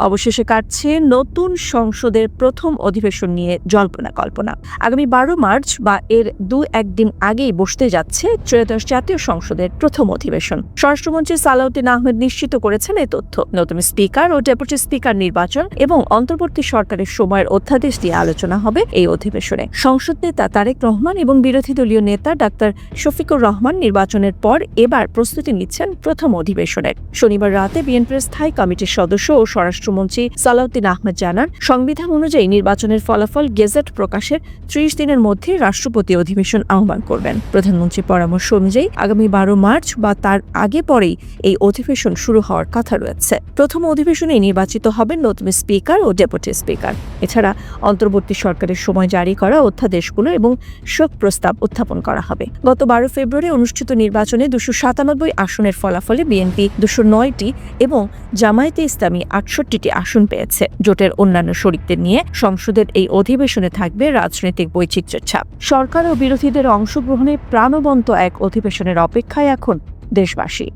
অবশেষে কাটছে নতুন সংসদের প্রথম অধিবেশন নিয়ে জল্পনা কল্পনা। আগামী 12 মার্চ বা এর 2-1 দিন আগেই বসতে যাচ্ছে ত্রয়োদশ জাতীয় সংসদের প্রথম অধিবেশন। স্বরাষ্ট্রমন্ত্রী সালাউদ্দিন আহমেদ নিশ্চিত করেছেন এই তথ্য। নতুন স্পিকার ও ডেপুটি স্পিকার নির্বাচন এবং অন্তর্বর্তী সরকারের সময়ের অধ্যাদেশ দিয়ে আলোচনা হবে এই অধিবেশনে। সংসদ নেতা তারেক রহমান এবং বিরোধী দলীয় নেতা ডাক্তার শফিকুর রহমান নির্বাচনের পর এবার প্রস্তুতি নিচ্ছেন প্রথম অধিবেশনের। শনিবার রাতে বিএনপির স্থায়ী কমিটির সদস্য ও স্বরাষ্ট্রমন্ত্রী সালাউদ্দিন আহমেদ জানান, সংবিধান অনুযায়ী নির্বাচনের ফলাফল গেজেট প্রকাশের 30 দিনের মধ্যে রাষ্ট্রপতি অধিবেশন আহ্বান করবেন। প্রধানমন্ত্রীর পরামর্শ অনুযায়ী আগামী 12 মার্চ বা তার আগে পরেই এই অধিবেশন শুরু হওয়ার কথা রয়েছে। প্রথম অধিবেশনে নির্বাচিত হবেন নতুন স্পিকার ও ডেপুটি স্পিকার। এছাড়া অন্তর্বর্তী সরকারের সময় জারি করা অধ্যাদেশগুলো এবং শোক প্রস্তাব উত্থাপন করা হবে। গত 12 ফেব্রুয়ারি অনুষ্ঠিত নির্বাচনে 297 আসনের ফলাফলে বিএনপি 209টি এবং জামায়াতে ইসলামী 68টি আসন পেয়েছে। জোটের অন্যান্য শরিকদের নিয়ে সংসদের এই অধিবেশনে থাকবে রাজনৈতিক বৈচিত্র্যের ছাপ। সরকার ও বিরোধীদের অংশগ্রহণে প্রাণবন্ত এক অধিবেশনের অপেক্ষায় এখন দেশবাসী।